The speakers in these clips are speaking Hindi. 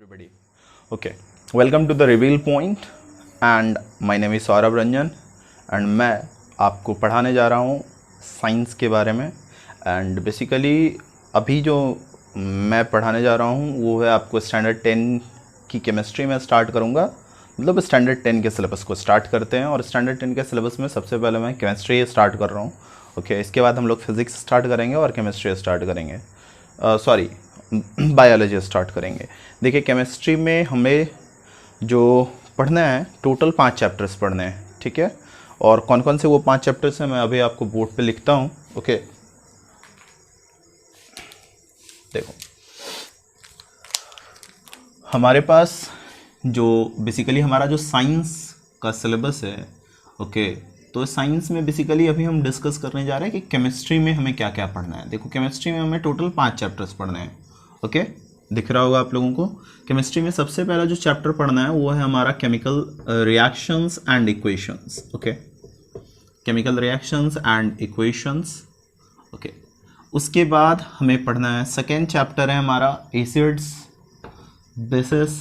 Everybody. Okay, welcome to the reveal point and my name is Saurabh Ranjan and मैं आपको पढ़ाने जा रहा हूँ साइंस के बारे में and basically अभी जो मैं पढ़ाने जा रहा हूँ वो है आपको स्टैंडर्ड 10 की केमिस्ट्री में स्टार्ट करूँगा। मतलब स्टैंडर्ड 10 के सिलेबस को स्टार्ट करते हैं और स्टैंडर्ड 10 के सिलेबस में सबसे पहले मैं केमिस्ट्री स्टार्ट कर रहा हूँ। ओके, इसके बाद हम लोग फिज़िक्स स्टार्ट करेंगे और केमिस्ट्री स्टार्ट करेंगे, बायोलॉजी स्टार्ट करेंगे। देखिए, केमिस्ट्री में हमें जो पढ़ना है टोटल 5 चैप्टर्स पढ़ने हैं, ठीक है। और कौन कौन से वो 5 चैप्टर्स हैं मैं अभी आपको बोर्ड पे लिखता हूँ। ओके, देखो हमारे पास जो बेसिकली हमारा जो साइंस का सिलेबस है, ओके, तो साइंस में बेसिकली अभी हम डिस्कस करने जा रहे हैं कि केमिस्ट्री में हमें क्या क्या पढ़ना है। देखो, केमिस्ट्री में हमें टोटल 5 चैप्टर्स पढ़ने हैं। ओके, दिख रहा होगा आप लोगों को। केमिस्ट्री में सबसे पहला जो चैप्टर पढ़ना है वो है हमारा chemical reactions and equations. Okay, chemical reactions and equations. Okay, उसके बाद हमें पढ़ना है सेकेंड चैप्टर है हमारा एसिड्स, बेसिस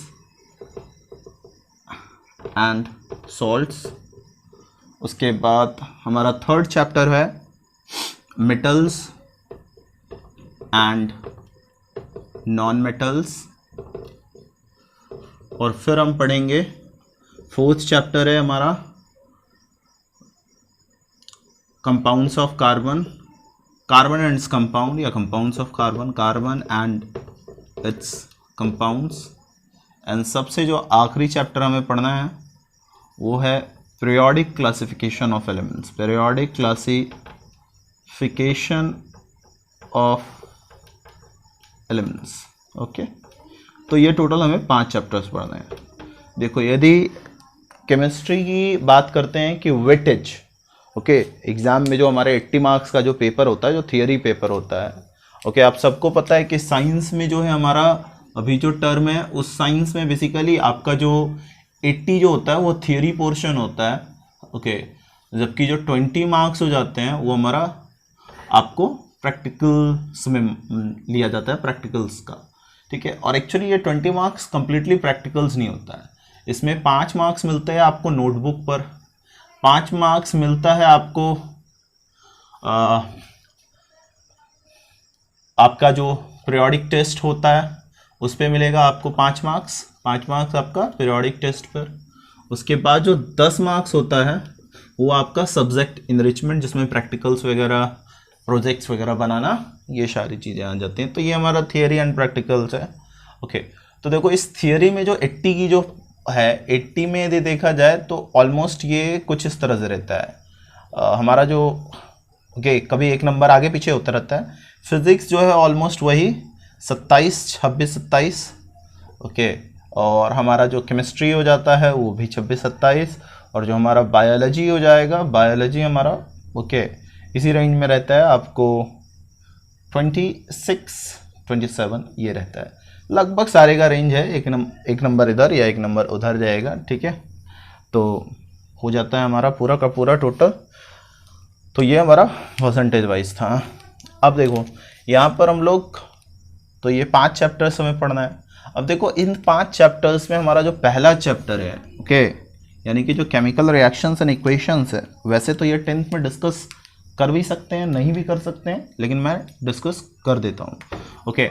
एंड सॉल्ट्स। उसके बाद हमारा थर्ड चैप्टर है मेटल्स एंड नॉन मेटल्स। और फिर हम पढ़ेंगे फोर्थ चैप्टर है हमारा compounds of carbon, carbon and its compound या compounds of carbon, carbon and its compounds. And सबसे जो आखिरी चैप्टर हमें पढ़ना है वो है periodic classification of elements, periodic classification of elements. Okay, तो ये टोटल हमें 5 चैप्टर्स पढ़ने हैं। देखो, यदि केमिस्ट्री की बात करते हैं कि वेटेज, ओके, एग्जाम में जो हमारे 80 मार्क्स का जो पेपर होता है, जो थियरी पेपर होता है, ओके, आप सबको पता है कि साइंस में जो है हमारा अभी जो टर्म है उस साइंस में बेसिकली आपका जो 80 जो होता है वो थियरी पोर्शन होता है। ओके, जबकि जो 20 मार्क्स हो जाते हैं वो हमारा आपको प्रैक्टिकल्स में लिया जाता है, प्रैक्टिकल्स का, ठीक है। और एक्चुअली ये 20 मार्क्स कंप्लीटली प्रैक्टिकल्स नहीं होता है। इसमें 5 मार्क्स मिलते हैं आपको नोटबुक पर, 5 मार्क्स मिलता है आपको आपका जो पीरियोडिक टेस्ट होता है उस पर मिलेगा आपको 5 मार्क्स, 5 मार्क्स आपका पीरियोडिक टेस्ट पर। उसके बाद जो 10 मार्क्स होता है वो आपका सब्जेक्ट इनरिचमेंट, जिसमें प्रैक्टिकल्स वगैरह, प्रोजेक्ट्स वगैरह बनाना, ये सारी चीज़ें आ जाती हैं। तो ये हमारा थियरी एंड प्रैक्टिकल्स है। ओके, तो देखो इस थियरी में जो 80 की जो है, 80 में यदि देखा जाए तो ऑलमोस्ट ये कुछ इस तरह से रहता है हमारा जो, ओके, कभी एक नंबर आगे पीछे होता रहता है। फिजिक्स जो है ऑलमोस्ट वही 27, 26, 27। ओके, और हमारा जो केमिस्ट्री हो जाता है वो भी 26, 27। और जो हमारा बायोलॉजी हो जाएगा, बायोलॉजी हमारा ओके इसी रेंज में रहता है, आपको 26, 27 ये रहता है। लगभग सारे का रेंज है, एक नंबर इधर या एक नंबर उधर जाएगा, ठीक है। तो हो जाता है हमारा पूरा का पूरा टोटल। तो ये हमारा परसेंटेज वाइज था। अब देखो यहाँ पर हम लोग, तो ये 5 चैप्टर्स हमें पढ़ना है। अब देखो इन 5 चैप्टर्स में हमारा जो पहला चैप्टर है, ओके, यानी कि जो केमिकल रिएक्शंस एंड इक्वेशंस है, वैसे तो ये 10th में डिस्कस कर भी सकते हैं, नहीं भी कर सकते हैं, लेकिन मैं डिस्कस कर देता हूँ। ओके,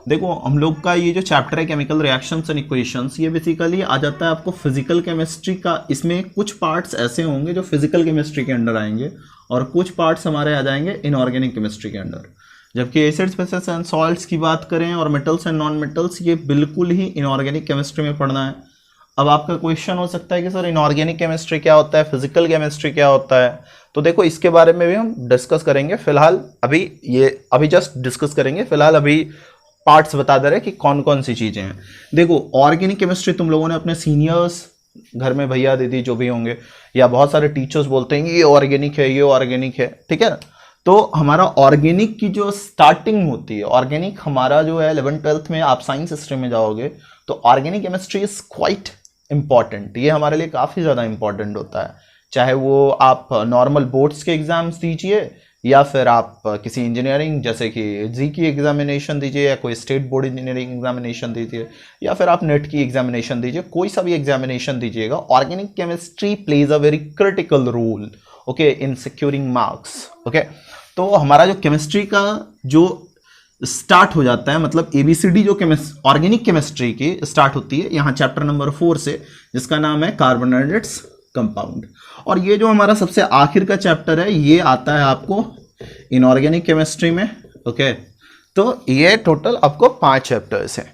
देखो हम लोग का ये जो चैप्टर है केमिकल रिएक्शंस एंड इक्वेशंस, ये बेसिकली आ जाता है आपको फिजिकल केमिस्ट्री का। इसमें कुछ पार्ट्स ऐसे होंगे जो फिजिकल केमिस्ट्री के अंडर आएंगे और कुछ पार्ट्स हमारे आ जाएंगे इनऑर्गेनिक केमिस्ट्री के अंडर। जबकि एसिड्स, बेसिस एंड सॉल्ट्स की बात करें और मेटल्स एंड नॉन मेटल्स, ये बिल्कुल ही इनऑर्गेनिक केमिस्ट्री में पढ़ना है। अब आपका क्वेश्चन हो सकता है कि सर इनऑर्गेनिक केमिस्ट्री क्या होता है, फिजिकल केमिस्ट्री क्या होता है। तो देखो इसके बारे में भी हम डिस्कस करेंगे। फिलहाल अभी जस्ट डिस्कस करेंगे। फिलहाल अभी पार्ट्स बता दे रहे हैं कि कौन कौन सी चीज़ें हैं। देखो, ऑर्गेनिक केमिस्ट्री तुम लोगों ने अपने सीनियर्स, घर में भैया दीदी जो भी होंगे या बहुत सारे टीचर्स बोलते हैं कि ये ऑर्गेनिक है, ये ऑर्गेनिक है, ठीक है। तो हमारा ऑर्गेनिक की जो स्टार्टिंग होती है, ऑर्गेनिक हमारा जो है 11th-12th में आप साइंस स्ट्रीम में जाओगे तो organic chemistry is quite important. ये हमारे लिए काफ़ी ज़्यादा इंपॉर्टेंट होता है, चाहे वो आप नॉर्मल बोर्ड्स के एग्जाम्स दीजिए या फिर आप किसी इंजीनियरिंग जैसे कि जी की एग्जामिनेशन दीजिए, या कोई स्टेट बोर्ड इंजीनियरिंग एग्जामिनेशन दीजिए, या फिर आप नेट की एग्जामिनेशन दीजिए, कोई सा भी एग्जामिनेशन दीजिएगा, organic chemistry plays a very critical role okay in securing marks. Okay, तो हमारा जो केमिस्ट्री का जो स्टार्ट हो जाता है, मतलब एबीसीडी जो ऑर्गेनिक केमिस्ट्री की स्टार्ट होती है यहाँ चैप्टर नंबर 4 से, जिसका नाम है कार्बोहाइड्रेट्स कंपाउंड। और ये जो हमारा सबसे आखिर का चैप्टर है ये आता है आपको इनऑर्गेनिक केमिस्ट्री में। ओके, तो ये टोटल आपको 5 चैप्टर्स हैं।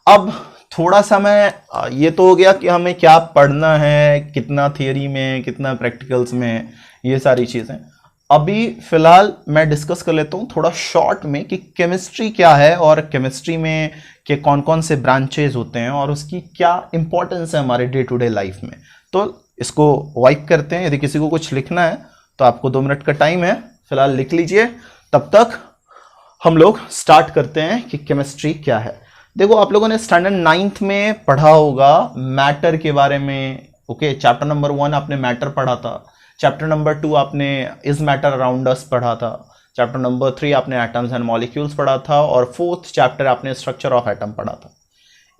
अब थोड़ा सा मैं ये तो हो गया कि हमें क्या पढ़ना है, कितना थियरी में, कितना प्रैक्टिकल्स में, ये सारी चीज़ें। अभी फिलहाल मैं डिस्कस कर लेता हूँ थोड़ा शॉर्ट में कि केमिस्ट्री क्या है और केमिस्ट्री में के कौन कौन से ब्रांचेज होते हैं और उसकी क्या इंपॉर्टेंस है हमारे डे टू डे लाइफ में। तो इसको वाइप करते हैं। यदि किसी को कुछ लिखना है तो आपको 2 मिनट का टाइम है, फिलहाल लिख लीजिए। तब तक हम लोग स्टार्ट करते हैं कि केमिस्ट्री क्या है। देखो, आप लोगों ने स्टैंडर्ड 9th में पढ़ा होगा मैटर के बारे में। ओके, चैप्टर नंबर 1 आपने मैटर पढ़ा था, चैप्टर नंबर 2 आपने इज मैटर अराउंड अस पढ़ा था, चैप्टर नंबर 3 आपने एटम्स एंड मॉलिक्यूल्स पढ़ा था, और 4th चैप्टर आपने स्ट्रक्चर ऑफ एटम पढ़ा था।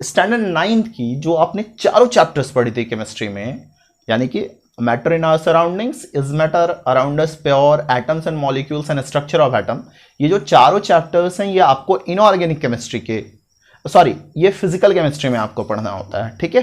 स्टैंडर्ड 9th की जो आपने चारों चैप्टर्स पढ़ी थी केमिस्ट्री में, यानी कि matter in our surroundings, is matter around us, pure, atoms and molecules and structure of atom, ये जो चारों चैप्टर्स हैं ये आपको इनऑर्गेनिक केमिस्ट्री के ये फिजिकल केमिस्ट्री में आपको पढ़ना होता है। ठीक है,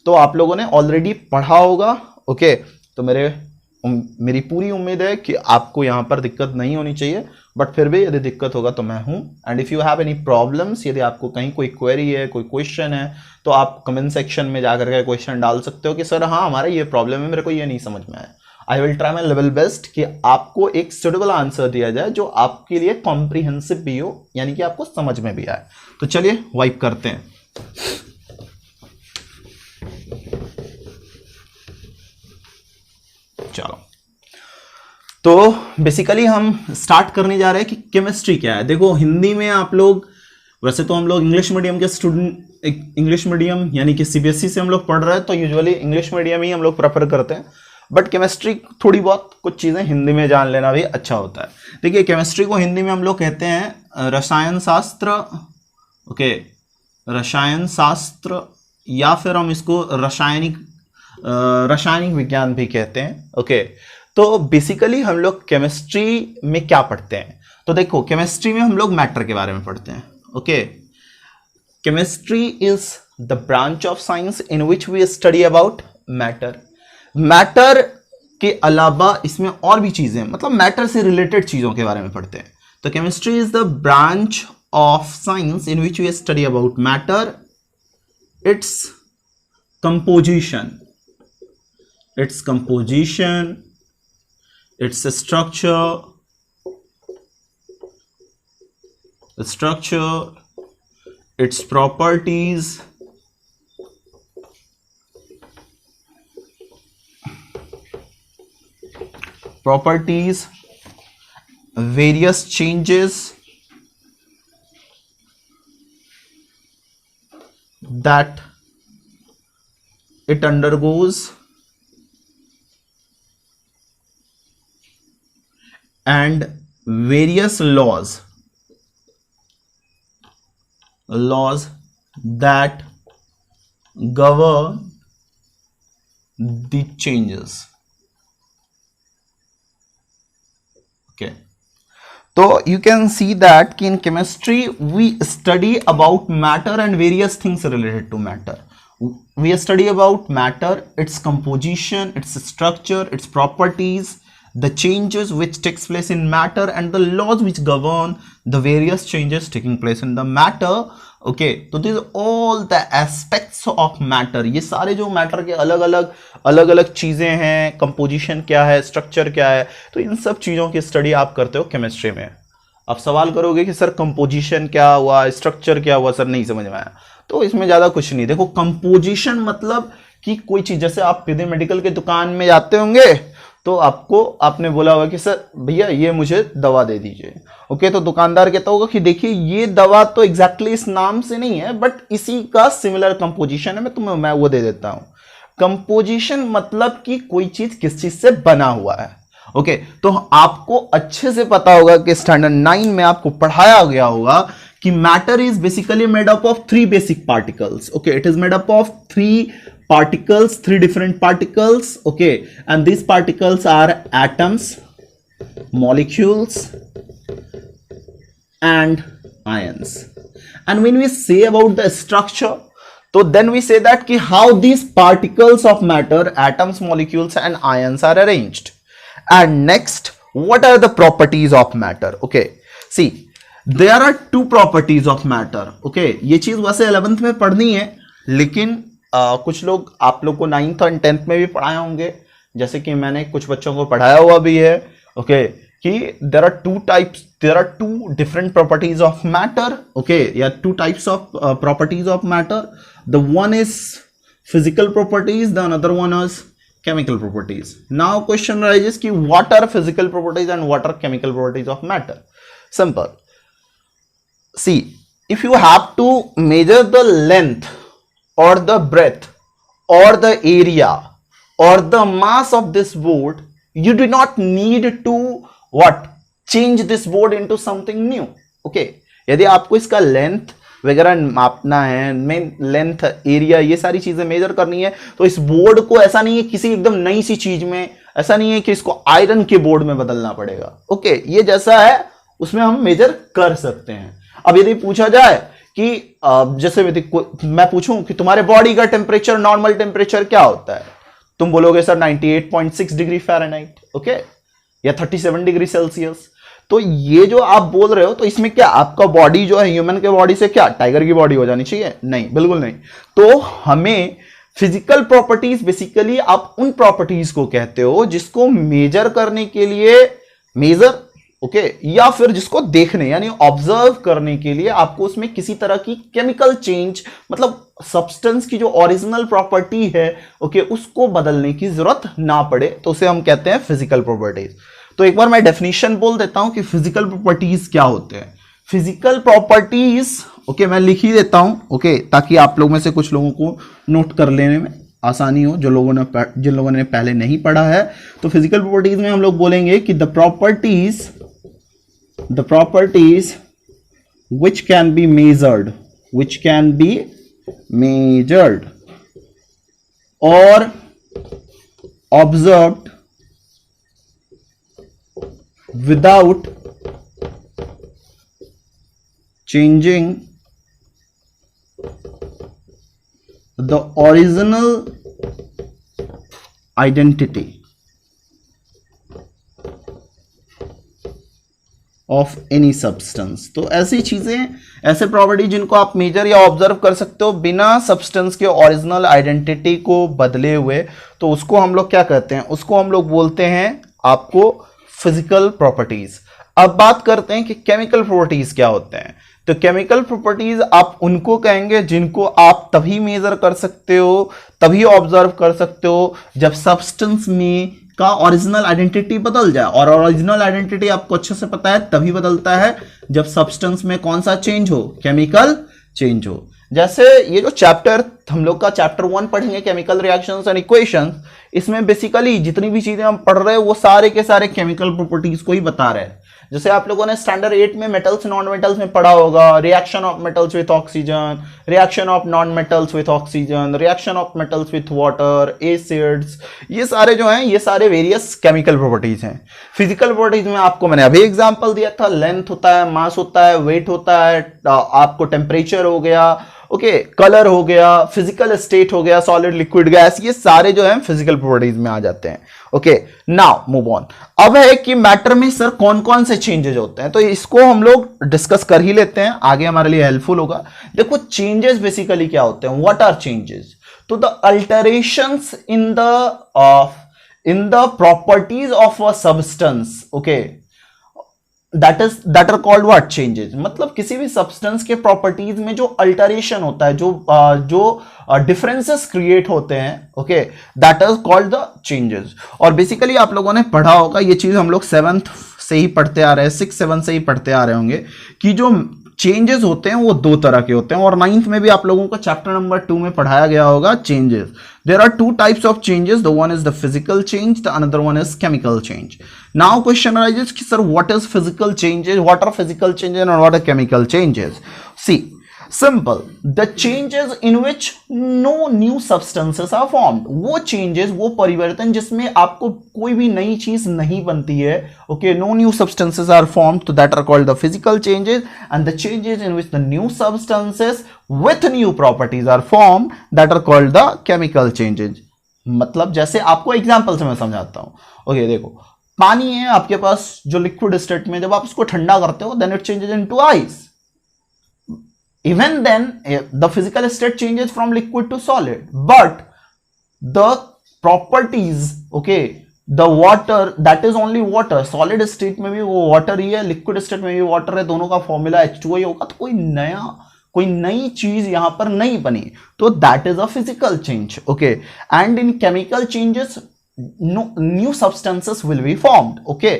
तो आप लोगों ने ऑलरेडी पढ़ा होगा। ओके, तो मेरी पूरी उम्मीद है कि आपको यहाँ पर दिक्कत नहीं होनी चाहिए, बट फिर भी यदि दिक्कत होगा तो मैं हूँ। And if you have any problems, यदि आपको कहीं कोई क्वेरी है, कोई क्वेश्चन है, तो आप कमेंट सेक्शन में जाकर के क्वेश्चन डाल सकते हो कि सर हाँ हमारा ये प्रॉब्लम है, मेरे को ये नहीं समझ में आया। I will try my level best कि आपको एक सुटेबल आंसर दिया जाए जो आपके लिए कॉम्प्रिहेंसिव भी हो, यानी कि आपको समझ में भी आए। तो चलिए वाइप करते हैं। चलो, तो बेसिकली हम स्टार्ट करने जा रहे हैं कि केमिस्ट्री क्या है। देखो, हिंदी में आप लोग, वैसे तो हम लोग इंग्लिश मीडियम के स्टूडेंट, इंग्लिश मीडियम यानी कि सीबीएसई से हम लोग पढ़ रहे हैं, तो यूजुअली इंग्लिश मीडियम ही हम लोग प्रेफर करते हैं। बट केमिस्ट्री थोड़ी बहुत कुछ चीज़ें हिंदी में जान लेना भी अच्छा होता है। देखिए, केमिस्ट्री को हिंदी में हम लोग कहते हैं रसायन शास्त्र। ओके, रसायन शास्त्र, या फिर हम इसको रासायनिक विज्ञान भी कहते हैं। ओके, तो बेसिकली हम लोग केमिस्ट्री में क्या पढ़ते हैं, तो देखो केमिस्ट्री में हम लोग मैटर के बारे में पढ़ते हैं। Okay, chemistry is the branch of science in which we study about matter. Matter के अलावा इसमें और भी चीजें, मतलब मैटर से रिलेटेड चीजों के बारे में पढ़ते हैं। तो chemistry is the branch of science in which we study about matter, it's composition, its structure, its properties, various changes that it undergoes, and various laws that govern the changes. Okay, so you can see that in chemistry we study about matter and various things related to matter. We study about matter, its composition, its structure, its properties, the changes which takes place in matter, and the laws which govern the various changes taking place in the matter. Okay, तो these all the aspects of matter, ये सारे जो मैटर के अलग अलग चीजें हैं, कंपोजिशन क्या है, स्ट्रक्चर क्या है, तो इन सब चीजों की स्टडी आप करते हो केमिस्ट्री में। आप सवाल करोगे कि सर कंपोजिशन क्या हुआ, स्ट्रक्चर क्या हुआ, सर नहीं समझ में आया, तो इसमें ज्यादा कुछ नहीं। देखो, कंपोजिशन मतलब कि कोई चीज, जैसे आप सीधे मेडिकल की दुकान में जाते होंगे तो आपने बोला होगा कि सर भैया ये मुझे दवा दे दीजिए। ओके, तो दुकानदार कहता होगा कि देखिए ये दवा तो एग्जैक्टली इस नाम से नहीं है, बट इसी का सिमिलर कंपोजिशन है, मैं वो दे देता हूं। कंपोजिशन मतलब कि कोई चीज किस चीज से बना हुआ है। ओके, तो आपको अच्छे से पता होगा कि स्टैंडर्ड 9 में आपको पढ़ाया गया होगा कि matter is basically made up of 3 basic particles. Okay, it is made up of 3 particles, 3 different particles. Okay, and these particles are atoms, molecules and ions. And when we say about the structure, so then we say that ki how these particles of matter, atoms, molecules and ions are arranged. And next, what are the properties of matter? Okay, see, there are 2 properties of matter. Okay, ये चीज वैसे 11th में पढ़नी है, लेकिन कुछ लोग, आप लोग को 9th और 10th में भी पढ़ाए होंगे, जैसे कि मैंने कुछ बच्चों को पढ़ाया हुआ भी है. ओके, कि there are 2 different properties of matter. Okay, या 2 types of properties of matter. The one is physical properties, the another one is chemical properties. Now question arises कि what are physical properties and what are chemical properties of matter? Simple. See, if you have to measure the length or the breadth or the area or the mass of this board, you do not need to what? Change this board into something new. Okay, यदि आपको इसका लेंथ वगैरह मापना है, मेन लेंथ, एरिया, ये सारी चीजें मेजर करनी है, तो इस बोर्ड को ऐसा नहीं है किसी एकदम नई सी चीज में, ऐसा नहीं है कि इसको आयरन के बोर्ड में बदलना पड़ेगा. ओके, ये जैसा है उसमें हम मेजर कर सकते हैं. अब यदि पूछा जाए कि जैसे मैं पूछूं कि तुम्हारे बॉडी का टेम्परेचर, नॉर्मल टेम्परेचर क्या होता है, तुम बोलोगे सर 98.6 डिग्री फ़ारेनहाइट. ओके, या 37 डिग्री सेल्सियस. तो ये जो आप बोल रहे हो, तो इसमें क्या आपका बॉडी जो है ह्यूमन के बॉडी से क्या टाइगर की बॉडी हो जानी चाहिए? नहीं, बिल्कुल नहीं. तो हमें फिजिकल प्रॉपर्टीज, बेसिकली आप उन प्रॉपर्टीज को कहते हो जिसको मेजर करने के लिए, मेजर, ओके, या फिर जिसको देखने यानी ऑब्जर्व करने के लिए आपको उसमें किसी तरह की केमिकल चेंज, मतलब सब्सटेंस की जो ओरिजिनल प्रॉपर्टी है, ओके, उसको बदलने की जरूरत ना पड़े, तो उसे हम कहते हैं फिजिकल प्रॉपर्टीज. तो एक बार मैं डेफिनेशन बोल देता हूं कि फिजिकल प्रॉपर्टीज क्या होते हैं. फिजिकल प्रॉपर्टीज, ओके, मैं लिख ही देता हूं, ओके, ताकि आप लोग में से कुछ लोगों को नोट कर लेने में आसानी हो, जिन लोगों ने पहले नहीं पढ़ा है. तो फिजिकल प्रॉपर्टीज में हम लोग बोलेंगे कि the properties which can be measured or observed without changing the original identity of any substance. तो ऐसी चीजें, ऐसे प्रॉपर्टी जिनको आप मेजर या ऑब्जर्व कर सकते हो बिना सब्सटेंस के ओरिजिनल आइडेंटिटी को बदले हुए, तो उसको हम लोग क्या कहते हैं? उसको हम लोग बोलते हैं आपको फिजिकल प्रॉपर्टीज. अब बात करते हैं कि केमिकल प्रॉपर्टीज क्या होते हैं. तो केमिकल प्रॉपर्टीज आप उनको कहेंगे जिनको आप तभी मेजर कर सकते हो, तभी ऑब्जर्व कर सकते हो जब सब्सटेंस में का ओरिजिनल आइडेंटिटी बदल जाए. और ओरिजिनल आइडेंटिटी आपको अच्छे से पता है तभी बदलता है जब सब्सटेंस में कौन सा चेंज हो? केमिकल चेंज हो. जैसे ये जो चैप्टर हम लोग का चैप्टर 1 पढ़ेंगे, केमिकल रिएक्शंस एंड इक्वेशंस, इसमें बेसिकली जितनी भी चीजें हम पढ़ रहे हैं वो सारे के सारे केमिकल प्रॉपर्टीज को ही बता रहे हैं. जैसे आप लोगों ने स्टैंडर्ड 8 में मेटल्स नॉन मेटल्स में पढ़ा होगा, reaction of metals with oxygen, reaction of non metals with oxygen, reaction of metals with water, acids, ये सारे जो हैं ये सारे वेरियस केमिकल प्रॉपर्टीज हैं. फिजिकल प्रॉपर्टीज में आपको मैंने अभी एग्जांपल दिया था, लेंथ होता है, मास होता है, वेट होता है, आपको टेम्परेचर हो गया, ओके, कलर हो गया, फिजिकल स्टेट हो गया, सॉलिड, लिक्विड, गैस, ये सारे जो हैं फिजिकल प्रॉपर्टीज में आ जाते हैं. Okay, now move on. अब है कि मैटर में सर कौन कौन से चेंजेस होते हैं, तो इसको हम लोग डिस्कस कर ही लेते हैं, आगे हमारे लिए हेल्पफुल होगा. देखो चेंजेस बेसिकली क्या होते हैं, व्हाट आर चेंजेस? तो the alterations in the properties of a substance, okay, that are called what? changes. मतलब किसी भी सब्सटेंस के प्रॉपर्टीज में जो अल्टरेशन होता है, जो डिफरेंसेस क्रिएट होते हैं, okay, that is called the changes. और बेसिकली आप लोगों ने पढ़ा होगा, ये चीज हम लोग 7th से ही पढ़ते आ रहे हैं, 6, 7 से ही पढ़ते आ रहे होंगे कि जो चेंजेस होते हैं वो दो तरह के होते हैं, और 9th में भी आप लोगों को चैप्टर नंबर 2 में पढ़ाया गया होगा changes. There are two types of changes, the one is the physical change, the another one is chemical change. Now question arises कि sir what is physical changes, what are physical changes and what are chemical changes. See simple, the changes in which no new substances are formed, वो चेंजेस, वो परिवर्तन जिसमें आपको कोई भी नई चीज नहीं बनती है. Okay, no new substances are formed, तो that are called the physical changes. And the changes in which the new substances with new properties are formed, that are called the chemical changes. मतलब जैसे आपको एग्जांपल से मैं समझाता हूं. ओके, देखो पानी है आपके पास जो लिक्विड स्टेट में, जब आप उसको ठंडा करते हो then it changes into ice. Even then, the physical state changes from liquid to solid, but the properties, okay, the water, that is only water. Solid state में भी वो water ही है, liquid state में भी water है, दोनों का formula H2O ही होगा. तो कोई नई चीज यहां पर नहीं बनी, तो that is a physical change, okay. And in chemical changes, no new substances will be formed, okay.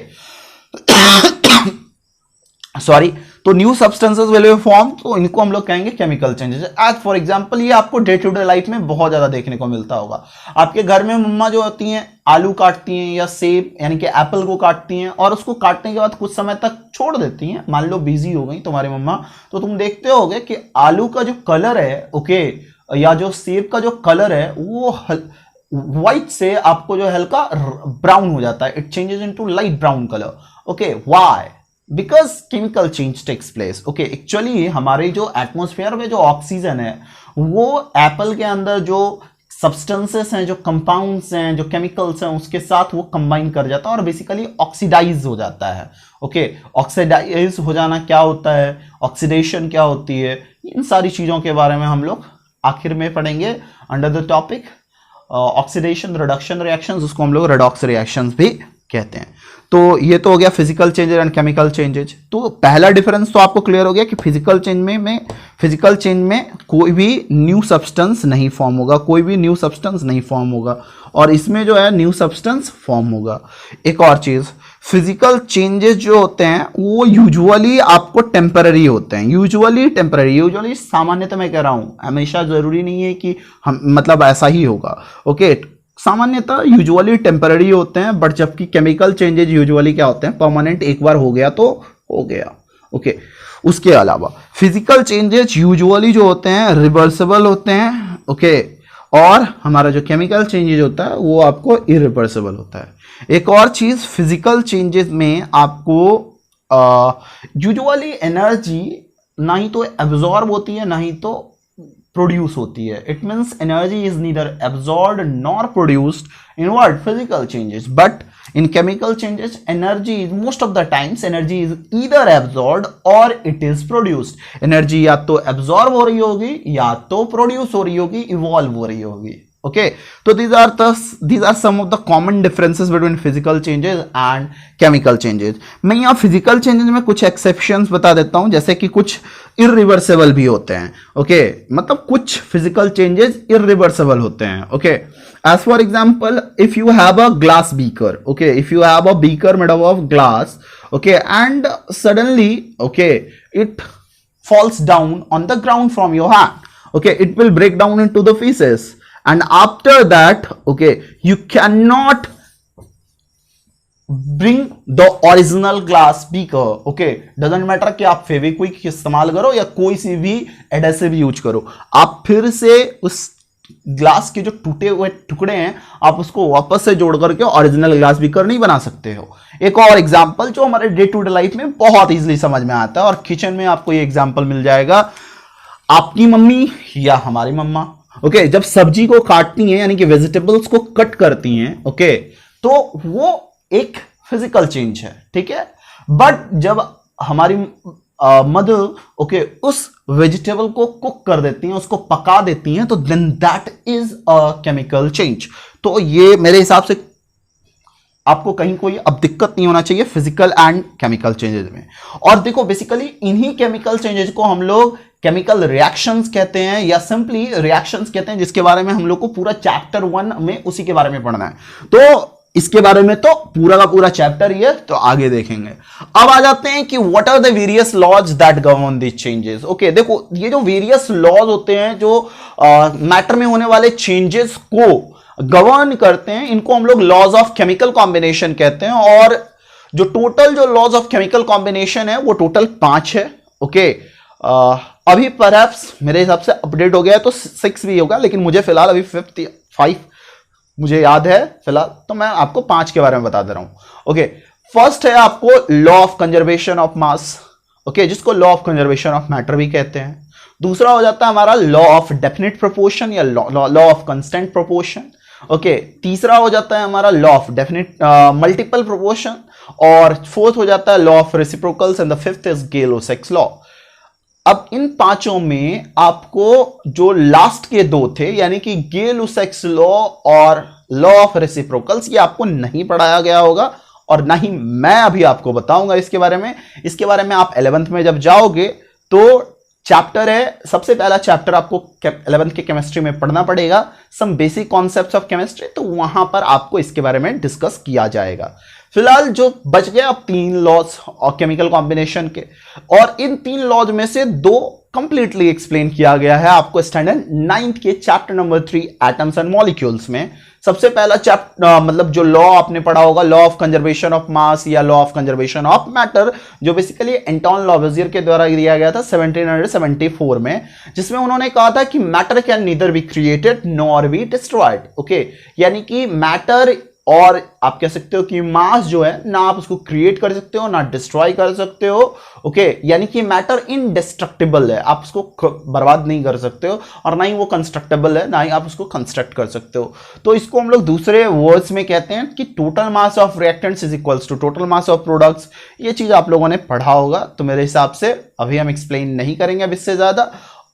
Sorry, तो new substances will be form, तो इनको हम लोग कहेंगे chemical changes. As for example, ये आपको डे टू डे लाइफ में बहुत ज्यादा देखने को मिलता होगा. आपके घर में मम्मा जो होती हैं आलू काटती हैं या सेब यानी कि एप्पल को काटती हैं, और उसको काटने के बाद कुछ समय तक छोड़ देती हैं. मान लो बिजी हो गई तुम्हारी मम्मा, तो तुम देखते होगे कि आलू का जो कलर है, ओके, या जो सेब का जो कलर है वो व्हाइट से आपको जो हल्का ब्राउन हो जाता है. It changes into light brown colour. Okay, why? Because chemical change takes place. Okay, actually हमारे जो एटमॉस्फेयर में जो ऑक्सीजन है वो एप्पल के अंदर जो सब्सटेंसेस हैं, जो कंपाउंड्स हैं, जो केमिकल्स हैं, उसके साथ वो कंबाइन कर जाता है और बेसिकली ऑक्सीडाइज हो जाता है. ओके, ऑक्सीडाइज हो जाना क्या होता है, ऑक्सीडेशन क्या होती है, इन सारी चीजों के बारे में हम लोग आखिर में पढ़ेंगे under the topic oxidation reduction reactions, उसको हम लोग रेडॉक्स रिएक्शंस भी कहते हैं. तो ये तो हो गया physical changes and chemical changes. तो पहला डिफरेंस तो आपको क्लियर हो गया कि फिजिकल चेंज में कोई भी न्यू सब्सटेंस नहीं फॉर्म होगा, कोई भी न्यू सब्सटेंस नहीं फॉर्म होगा, और इसमें जो है न्यू सब्सटेंस फॉर्म होगा. एक और चीज, फिजिकल चेंजेस जो होते हैं वो यूजुअली आपको टेम्पररी होते हैं. यूजुअली सामान्यतः मैं कह रहा हूं, हमेशा जरूरी नहीं है कि हम मतलब ऐसा ही होगा. ओके, सामान्यतः यूजुअली टेम्पररी होते हैं, बट जबकि केमिकल चेंजेस यूजुअली क्या होते हैं, परमानेंट. एक बार हो गया तो हो गया. ओके, उसके अलावा फिजिकल चेंजेस यूजुअली जो होते हैं रिवर्सिबल होते हैं. ओके, और हमारा जो केमिकल चेंजेस होता है वो आपको इरिवर्सिबल होता है. एक और चीज, फिजिकल चेंजेस में आपको यूजुअली एनर्जी ना ही तो एब्जॉर्ब होती है ना ही तो प्रोड्यूस होती है. It means energy is neither absorbed nor produced in what physical changes, but in chemical changes energy is most of the times energy is either absorbed और इट इज प्रोड्यूस्ड. एनर्जी या तो एब्जॉर्ब हो रही होगी या तो प्रोड्यूस हो रही होगी, इवॉल्व हो रही होगी. ओके, तो these are some of the common differences between physical changes and chemical changes. मैं यहाँ physical changes में कुछ exceptions बता देता हूँ, जैसे कि कुछ irreversible भी होते हैं. ओके, मतलब कुछ physical changes irreversible होते हैं. Okay, as for example, if you have a glass beaker, okay, if you have a beaker made of glass, okay, and suddenly, okay, it falls down on the ground from your hand. Okay, it will break down into the pieces. And after that, okay, you cannot bring the original glass beaker. Okay, doesn't matter कि आप फेविक्विक इस्तेमाल करो या कोई सी भी एडेसिव यूज करो, आप फिर से उस ग्लास के जो टूटे हुए टुकड़े हैं आप उसको वापस से जोड़ करके ओरिजिनल ग्लास बीकर नहीं बना सकते हो. एक और एग्जांपल जो हमारे डे टू डे लाइफ में बहुत इजीली समझ में आता है, और किचन में आपको ये एग्जांपल मिल जाएगा. आपकी मम्मी या हमारी मम्मा, ओके, जब सब्जी को काटती हैं यानी कि वेजिटेबल्स को कट करती हैं, ओके, तो वो एक फिजिकल चेंज है. ठीक है, बट जब हमारी मदर, ओके, उस वेजिटेबल को कुक कर देती हैं, उसको पका देती हैं, तो then that is a chemical change. तो ये मेरे हिसाब से आपको कहीं कोई अब दिक्कत नहीं होना चाहिए फिजिकल एंड केमिकल चेंजेस में. और देखो, बेसिकली इन्हीं केमिकल चेंजेस को हम लोग केमिकल रिएक्शंस कहते हैं या सिंपली रिएक्शंस कहते हैं, जिसके बारे में हम लोग को पूरा चैप्टर 1 में उसी के बारे में पढ़ना है. तो इसके बारे में तो पूरा का पूरा चैप्टर ही है, तो आगे देखेंगे। अब आ जाते हैं कि what are the various laws that govern this changes. Okay, देखो ये जो वेरियस लॉज होते हैं जो मैटर में होने वाले चेंजेस को गवर्न करते हैं, इनको हम लोग लॉज ऑफ केमिकल कॉम्बिनेशन कहते हैं। और जो टोटल जो लॉज ऑफ केमिकल कॉम्बिनेशन है वो टोटल 5 है। ओके, अभी परहैप्स मेरे हिसाब से अपडेट हो गया है तो 6 भी होगा, लेकिन मुझे फिलहाल अभी 5 मुझे याद है फिलहाल, तो मैं आपको 5 के बारे में बता दे रहा हूं। ओके, फर्स्ट है आपको law of conservation of mass, okay, जिसको law of conservation of matter भी कहते हैं। दूसरा हो जाता है हमारा लॉ ऑफ डेफिनेट प्रोपोर्शन या law of constant proportion. Okay, तीसरा हो जाता है हमारा law of definite multiple proportion, और फोर्थ हो जाता है law of reciprocals, and the fifth is Gay Lussac's law. अब इन पांचों में आपको जो लास्ट के 2 थे, यानी कि गेलो-साइक्स लॉ और लॉ ऑफ रेसिप्रोकल्स, ये आपको नहीं पढ़ाया गया होगा और ना ही मैं अभी आपको बताऊंगा इसके बारे में। इसके बारे में आप 11th में जब जाओगे तो चैप्टर है, सबसे पहला चैप्टर आपको 11th के केमिस्ट्री में पढ़ना पड़ेगा, some basic concepts of chemistry, तो वहां पर आपको इसके बारे में डिस्कस किया जाएगा। फिलहाल जो बच गया अब 3 लॉज और केमिकल कॉम्बिनेशन के, और इन 3 लॉज में से 2 कंप्लीटली एक्सप्लेन किया गया है आपको स्टैंडर्ड 9th के chapter number 3 atoms and molecules में। सबसे पहला चैप्टर मतलब जो लॉ आपने पढ़ा होगा, law of conservation of mass या law of conservation of matter, जो बेसिकली एंटोन लावोजियर के द्वारा दिया गया था 1774 में, जिसमें उन्होंने कहा था कि matter can neither be created nor be destroyed. Okay, यानी कि मैटर और आप कह सकते हो कि मास जो है ना आप उसको क्रिएट कर सकते हो ना डिस्ट्रॉय कर सकते हो। ओके, यानी कि मैटर इनडिस्ट्रक्टिबल है, आप उसको बर्बाद नहीं कर सकते हो, और ना ही वो कंस्ट्रक्टेबल है, ना ही आप उसको कंस्ट्रक्ट कर सकते हो। तो इसको हम लोग दूसरे वर्ड्स में कहते हैं कि total mass of reactants is equals to total mass of products. ये चीज आप लोगों ने पढ़ा होगा, तो मेरे हिसाब से अभी हम एक्सप्लेन नहीं करेंगे अब इससे ज्यादा,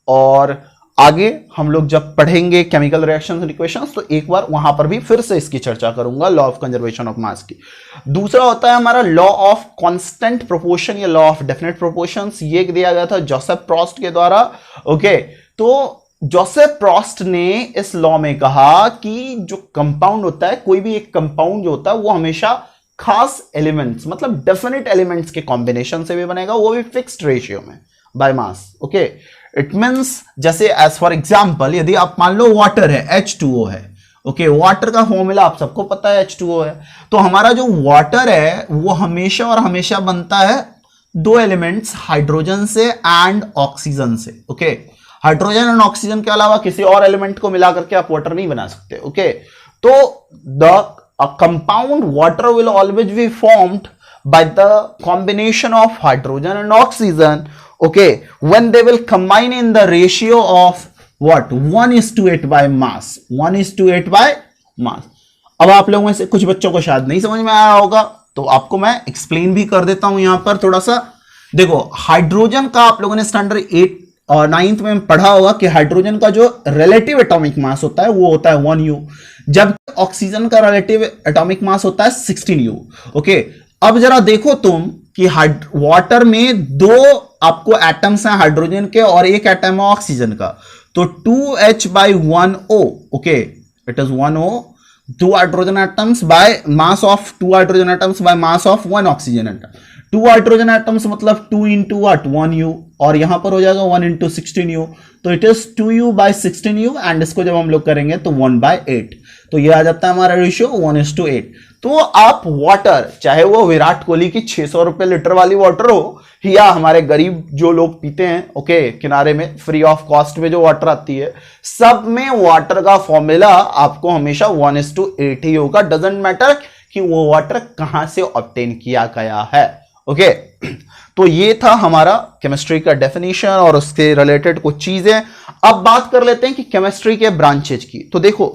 और आगे हम लोग जब पढ़ेंगे केमिकल रिएक्शंस एंड इक्वेशंस तो एक बार वहां पर भी फिर से इसकी चर्चा करूंगा, लॉ ऑफ कंजर्वेशन ऑफ मास की। दूसरा होता है हमारा लॉ ऑफ कांस्टेंट प्रोपोर्शन या लॉ ऑफ डेफिनेट प्रोपोर्शंस। ये दिया गया था जोसेफ प्रॉस्ट के द्वारा। ओके, तो जोसेफ प्रॉस्ट ने इस लॉ में कहा कि जो कंपाउंड होता है, कोई भी एक कंपाउंड जो होता है वो हमेशा खास एलिमेंट्स मतलब डेफिनेट एलिमेंट्स के कॉम्बिनेशन से भी बनेगा, वो भी फिक्स्ड रेशियो में by mass. Okay, it means जैसे एज फॉर एग्जाम्पल यदि आप मान लो वाटर है, H2O है। ओके, वाटर का फॉर्मूला आप सबको पता है, H2O है। तो हमारा जो वाटर है वो हमेशा और हमेशा बनता है 2 एलिमेंट्स, हाइड्रोजन से एंड ऑक्सीजन से। ओके, हाइड्रोजन एंड ऑक्सीजन के अलावा किसी और एलिमेंट को मिला करके आप वाटर नहीं बना सकते। ओके, तो the compound water will always be formed by the combination of hydrogen and oxygen, okay, when they will combine in the ratio of what 1:8 by mass, 1:8 by mass। अब आप लोगों में से कुछ बच्चों को शायद नहीं समझ में आया होगा, तो आपको मैं एक्सप्लेन भी कर देता हूं यहां पर थोड़ा सा। देखो, हाइड्रोजन का आप लोगों ने स्टैंडर्ड 8 और 9th में पढ़ा होगा कि हाइड्रोजन का जो रिलेटिव एटॉमिक मास होता है वो होता है 1U, जब ऑक्सीजन का रिलेटिव एटॉमिक मास होता है 16U। ओके, अब जरा देखो तुम कि वाटर में 2 आपको एटम्स हैं हाइड्रोजन के और 1 एटम है ऑक्सीजन का, तो 2H/1O। Okay, it is 1O, 2 hydrogen atoms by mass of 2 hydrogen atoms by mass of 1 oxygen atom. 2 hydrogen atoms मतलब 2 into what 1U, और यहां पर हो जाएगा 1 into 16U, तो इट इज 2U/16U, एंड इसको जब हम लोग करेंगे तो 1/8, तो ये आ जाता है हमारा रेशियो 1:8। तो आप वाटर, चाहे वो विराट कोहली की 600 रुपए लीटर वाली वाटर हो या हमारे गरीब जो लोग पीते हैं, ओके, किनारे में फ्री ऑफ कॉस्ट में जो वाटर आती है, सब में वाटर का फॉर्मूला आपको हमेशा 1:8 ही होगा। डजंट मैटर कि वो वाटर कहां से ऑब्टेन किया गया है। ओके, तो ये था हमारा केमिस्ट्री का डेफिनेशन और उसके रिलेटेड कुछ चीजें। अब बात कर लेते हैं कि केमिस्ट्री के ब्रांचेज की। तो देखो,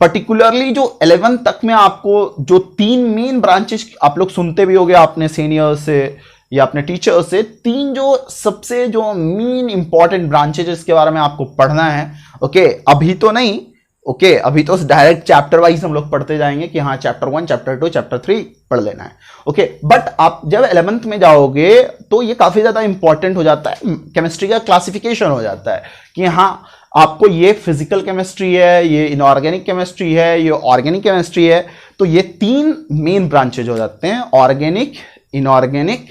पर्टिकुलरली जो 11th तक में आपको जो 3 मेन ब्रांचेज आप लोग सुनते भी होंगे आपने सीनियर से या अपने टीचर से, 3 जो सबसे जो मेन इंपॉर्टेंट ब्रांचेज इसके बारे में आपको पढ़ना है। ओके, अभी तो नहीं, ओके, अभी तो डायरेक्ट चैप्टर वाइज हम लोग पढ़ते जाएंगे कि हाँ चैप्टर 1, चैप्टर 2, चैप्टर 3 पढ़ लेना है। ओके, बट आप जब 11th में जाओगे तो ये काफी ज्यादा इंपॉर्टेंट हो जाता है, केमिस्ट्री का क्लासिफिकेशन हो जाता है कि हाँ आपको ये फिजिकल केमिस्ट्री है, ये इनऑर्गेनिक केमिस्ट्री है, ये ऑर्गेनिक केमिस्ट्री है। तो ये 3 मेन ब्रांचेज हो जाते हैं, ऑर्गेनिक, इनऑर्गेनिक,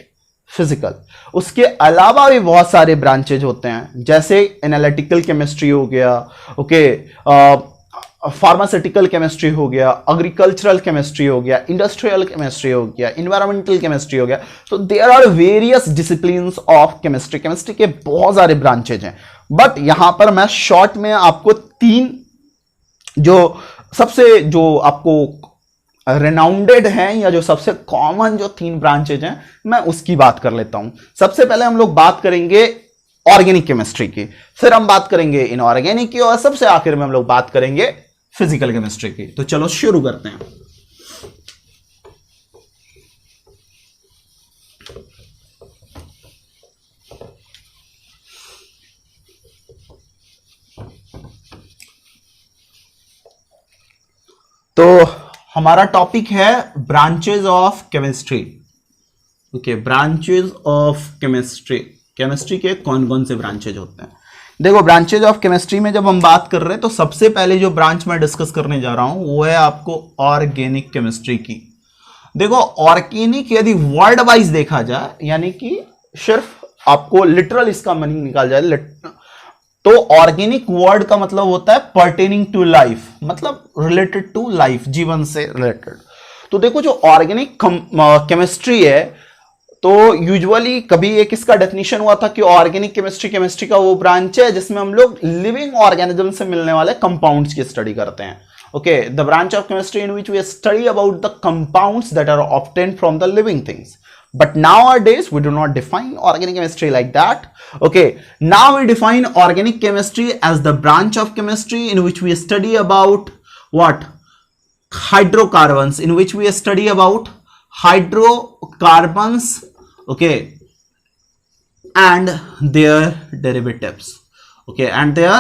फिजिकल। उसके अलावा भी बहुत सारे ब्रांचेज होते हैं, जैसे एनालिटिकल केमिस्ट्री हो गया, ओके, फार्मास्यूटिकल केमिस्ट्री हो गया, एग्रीकल्चरल केमिस्ट्री हो गया, इंडस्ट्रियल केमिस्ट्री हो गया, इन्वायरमेंटल केमिस्ट्री हो गया। तो there are various disciplines of chemistry. Chemistry के बहुत सारे ब्रांचेज हैं, बट यहां पर मैं शॉर्ट में आपको 3 जो सबसे जो आपको रेनाउंडेड हैं या जो सबसे कॉमन जो 3 ब्रांचेज हैं, मैं उसकी बात कर लेता हूं। सबसे पहले हम लोग बात करेंगे ऑर्गेनिक केमिस्ट्री की, फिर हम बात करेंगे इनऑर्गेनिक की, और सबसे आखिर में हम लोग बात करेंगे फिजिकल केमिस्ट्री की। तो चलो शुरू करते हैं। तो हमारा टॉपिक है branches of chemistry. Okay, branches of chemistry. Chemistry के कौन कौन से ब्रांचेज होते हैं? देखो, ब्रांचेज ऑफ केमिस्ट्री में जब हम बात कर रहे हैं तो सबसे पहले जो ब्रांच मैं डिस्कस करने जा रहा हूं वो है आपको ऑर्गेनिक केमिस्ट्री की। देखो, ऑर्गेनिक यदि वर्ड वाइज देखा जाए, यानी कि सिर्फ आपको लिटरल इसका मीनिंग निकाल जाए, तो ऑर्गेनिक वर्ड का मतलब होता है पर्टेनिंग टू लाइफ, मतलब रिलेटेड टू लाइफ, जीवन से रिलेटेड। तो देखो, जो ऑर्गेनिक केमिस्ट्री है, तो यूजुअली कभी एक इसका डेफिनेशन हुआ था कि ऑर्गेनिक केमिस्ट्री केमिस्ट्री का वो ब्रांच है जिसमें हम लोग लिविंग ऑर्गेनिज्म से मिलने वाले कंपाउंड्स की स्टडी करते हैं। Okay, the branch of chemistry in which we study about the compounds that are obtained from the living things. But nowadays we do not define organic chemistry like that. Okay, now we define organic chemistry as the branch of chemistry in which we study about what? Hydrocarbons, in which we study about hydrocarbons, okay, and their derivatives. Okay, and their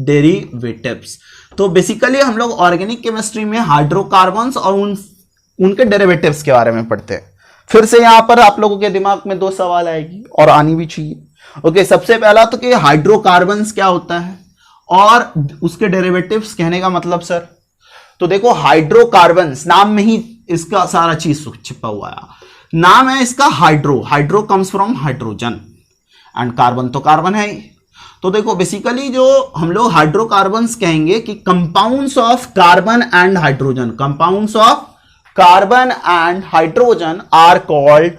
derivatives. तो बेसिकली हम लोग ऑर्गेनिक केमिस्ट्री में हाइड्रोकार्बन्स और उनके डेरिवेटिव्स के बारे में पढ़ते हैं। फिर से यहां पर आप लोगों के दिमाग में 2 सवाल आएगी और आनी भी चाहिए। ओके, सबसे पहला तो कि हाइड्रोकार्बन्स क्या होता है और उसके डेरिवेटिव्स कहने का मतलब सर। तो देखो, हाइड्रोकार्बन्स नाम में ही इसका सारा चीज छिपा हुआ है। नाम है इसका hydro, hydro comes from hydrogen and carbon तो कार्बन है ही। तो देखो, बेसिकली जो हम लोग हाइड्रोकार्बन्स कहेंगे कि compounds of carbon and hydrogen, compounds of carbon and hydrogen are called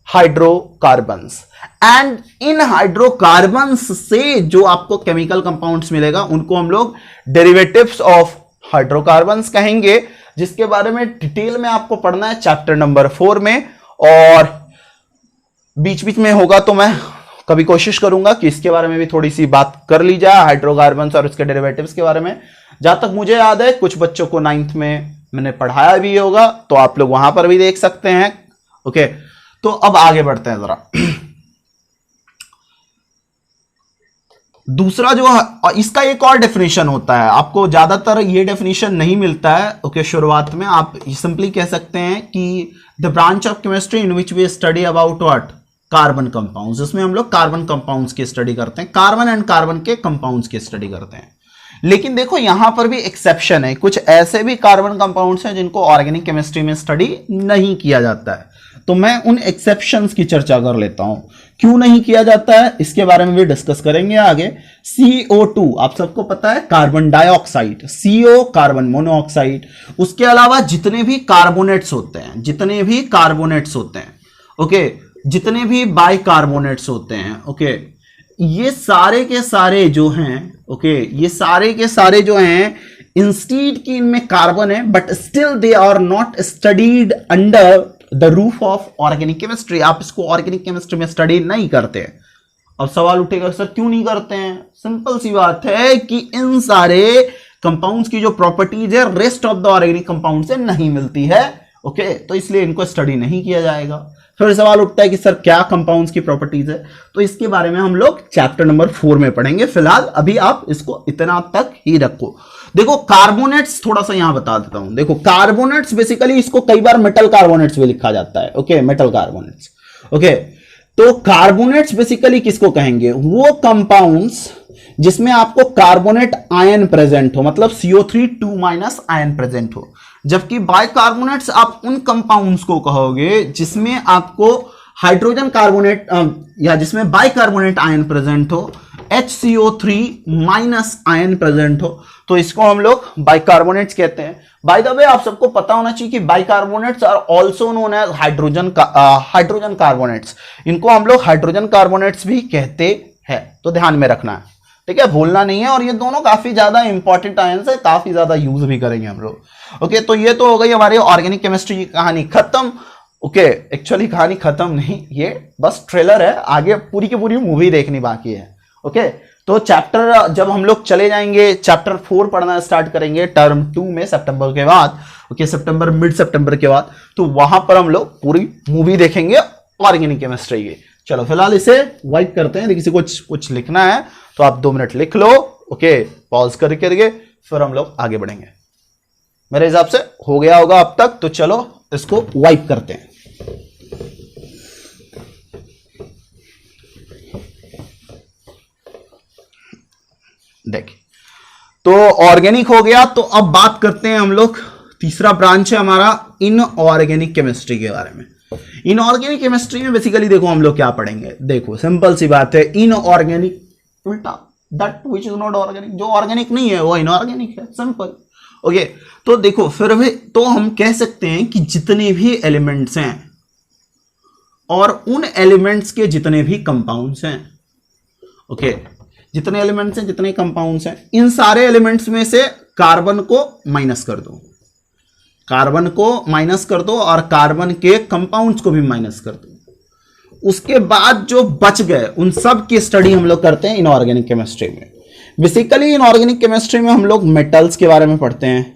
hydrocarbons, and in hydrocarbons से जो आपको केमिकल कंपाउंड्स मिलेगा उनको हम लोग डेरिवेटिव्स ऑफ हाइड्रोकार्बन्स कहेंगे, जिसके बारे में डिटेल में आपको पढ़ना है चैप्टर नंबर 4 में। और बीच बीच में होगा तो मैं कभी कोशिश करूंगा कि इसके बारे में भी थोड़ी सी बात कर ली जाए, हाइड्रोकार्बन्स और उसके डेरिवेटिव्स के बारे में। जहां तक मुझे याद है कुछ बच्चों को 9th में मैंने पढ़ाया भी होगा, तो आप लोग वहां पर भी देख सकते हैं। ओके, तो अब आगे बढ़ते हैं जरा। दूसरा जो इसका एक और डेफिनेशन होता है, आपको ज्यादातर ये डेफिनेशन नहीं मिलता है। ओके, शुरुआत में आप सिंपली कह सकते हैं कि the branch of chemistry in which we study about what? Carbon compounds. इसमें हम लोग कार्बन कंपाउंड्स की स्टडी करते हैं, कार्बन एंड कार्बन के कंपाउंड्स की स्टडी करते हैं। लेकिन देखो, यहां पर भी एक्सेप्शन है, कुछ ऐसे भी कार्बन कंपाउंड्स हैं जिनको ऑर्गेनिक केमिस्ट्री में स्टडी नहीं किया जाता है। तो मैं उन एक्सेप्शंस की चर्चा कर लेता हूं, क्यों नहीं किया जाता है इसके बारे में भी डिस्कस करेंगे आगे। CO2 आप सबको पता है, carbon dioxide, CO carbon monoxide. उसके अलावा जितने भी कार्बोनेट्स होते हैं, जितने भी कार्बोनेट्स होते हैं, ओके, जितने भी बाइकार्बोनेट्स होते हैं, ओके, ये सारे के सारे जो हैं, ओके, ये सारे के सारे जो हैं, इंस्टीड की इनमें कार्बन है, but still they are not studied under the roof of organic chemistry. आप इसको ऑर्गेनिक केमिस्ट्री में स्टडी नहीं करते। अब सवाल उठेगा, सर क्यों नहीं करते हैं? सिंपल सी बात है कि इन सारे कंपाउंड्स की जो प्रॉपर्टीज है rest of the organic compound से नहीं मिलती है। ओके, तो इसलिए इनको स्टडी नहीं किया जाएगा। फिर सवाल उठता है कि सर क्या कंपाउंड्स की प्रॉपर्टीज है, तो इसके बारे में हम लोग चैप्टर नंबर 4 में पढ़ेंगे। फिलहाल अभी आप इसको इतना तक ही रखो। देखो, कार्बोनेट्स थोड़ा सा यहां बता देता हूं। देखो, कार्बोनेट्स बेसिकली इसको कई बार मेटल कार्बोनेट्स भी लिखा जाता है। Okay, metal carbonates. ओके, तो कार्बोनेट्स बेसिकली किसको कहेंगे? वो कंपाउंड्स जिसमें आपको कार्बोनेट आयन प्रेजेंट हो, मतलब CO3 2- आयन प्रेजेंट हो। जबकि बाइकार्बोनेट्स आप उन कंपाउंड्स को कहोगे जिसमें आपको हाइड्रोजन कार्बोनेट या जिसमें बाइकार्बोनेट आयन प्रेजेंट हो, HCO3- आयन प्रेजेंट हो, तो इसको हम लोग बाइकार्बोनेट्स कहते हैं। बाय द वे आप सबको पता होना चाहिए कि bicarbonates are also known as hydrogen carbonates. इनको हम लोग हाइड्रोजन कार्बोनेट्स भी कहते हैं, तो ध्यान में रखना है, ठीक है, भूलना नहीं है। और ये दोनों काफी ज्यादा इंपॉर्टेंट आयंस है, काफी ज्यादा यूज भी करेंगे हम लोग। ओके, तो ये तो हो गई हमारी ऑर्गेनिक केमिस्ट्री की कहानी खत्म। ओके, एक्चुअली कहानी खत्म नहीं, ये बस ट्रेलर है, आगे पूरी की पूरी मूवी देखनी बाकी है। ओके, तो चैप्टर जब हम लोग चले जाएंगे, चैप्टर 4 पढ़ना स्टार्ट करेंगे टर्म 2 में सितंबर के बाद, ओके, सितंबर मिड सितंबर के बाद, तो वहां पर हम लोग पूरी मूवी देखेंगे ऑर्गेनिक केमिस्ट्री की। चलो फिलहाल इसे वाइप करते हैं, किसी को कुछ लिखना है तो आप 2 मिनट लिख लो। ओके, पॉज करके फिर हम लोग आगे बढ़ेंगे। मेरे हिसाब से हो गया होगा अब तक, तो चलो इसको वाइप करते हैं। देखिए, तो ऑर्गेनिक हो गया, तो अब बात करते हैं हम लोग, तीसरा ब्रांच है हमारा इनऑर्गेनिक केमिस्ट्री के बारे में। इनऑर्गेनिक केमिस्ट्री में बेसिकली देखो हम लोग क्या पढ़ेंगे, देखो सिंपल सी बात है, इनऑर्गेनिक उल्टा, that which is not organic, जो ऑर्गेनिक नहीं है वो इनऑर्गेनिक है, सिंपल। ओके, तो देखो फिर भी तो हम कह सकते हैं कि जितने भी एलिमेंट्स हैं और उन एलिमेंट्स के जितने भी कंपाउंड्स हैं, ओके, जितने एलिमेंट्स हैं, जितने कंपाउंड्स हैं, इन सारे एलिमेंट्स में से कार्बन को माइनस कर दो, कार्बन को माइनस कर दो और कार्बन के कंपाउंड्स को भी माइनस कर दो। उसके बाद जो बच गए उन सब की स्टडी हम लोग करते हैं इनऑर्गेनिक केमिस्ट्री में। बेसिकली इनऑर्गेनिक केमिस्ट्री में हम लोग मेटल्स के बारे में पढ़ते हैं,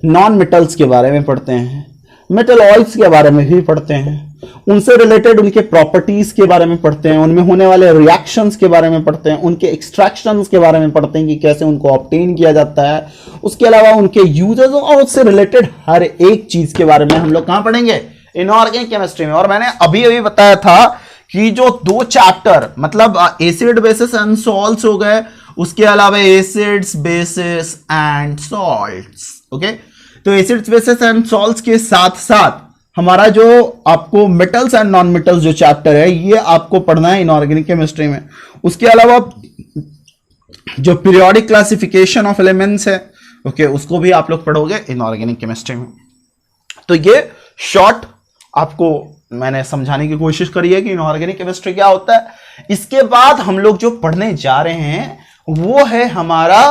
नॉन मेटल्स के बारे में पढ़ते हैं, मेटल ऑयल्स के बारे में भी पढ़ते हैं, उनसे रिलेटेड उनके प्रॉपर्टीज के बारे में पढ़ते हैं, उनमें होने वाले रिएक्शंस के बारे में पढ़ते हैं, उनके एक्सट्रैक्शंस के बारे में पढ़ते हैं कि कैसे उनको ऑब्टेन किया जाता है। उसके अलावा उनके यूजेस और उससे रिलेटेड हर एक चीज के बारे में हम लोग कहां पढ़ेंगे, इनऑर्गेनिक केमिस्ट्री में। और मैंने अभी अभी बताया था कि जो 2 चैप्टर, मतलब एसिड बेसिस एंड सॉल्ट्स हो गए, उसके अलावा acids bases and salts. Okay, तो एसिड्स बेसिस एंड सॉल्ट्स के साथ साथ हमारा जो आपको मेटल्स एंड नॉन मेटल्स जो चैप्टर है, ये आपको पढ़ना है इनऑर्गेनिक केमिस्ट्री में। उसके अलावा जो पीरियोडिक क्लासिफिकेशन ऑफ एलिमेंट्स है, ओके, उसको भी आप लोग पढ़ोगे इनऑर्गेनिक केमिस्ट्री में। तो ये शॉर्ट आपको मैंने समझाने की कोशिश करी है कि इनऑर्गेनिक केमिस्ट्री क्या होता है। इसके बाद हम लोग जो पढ़ने जा रहे हैं वो है हमारा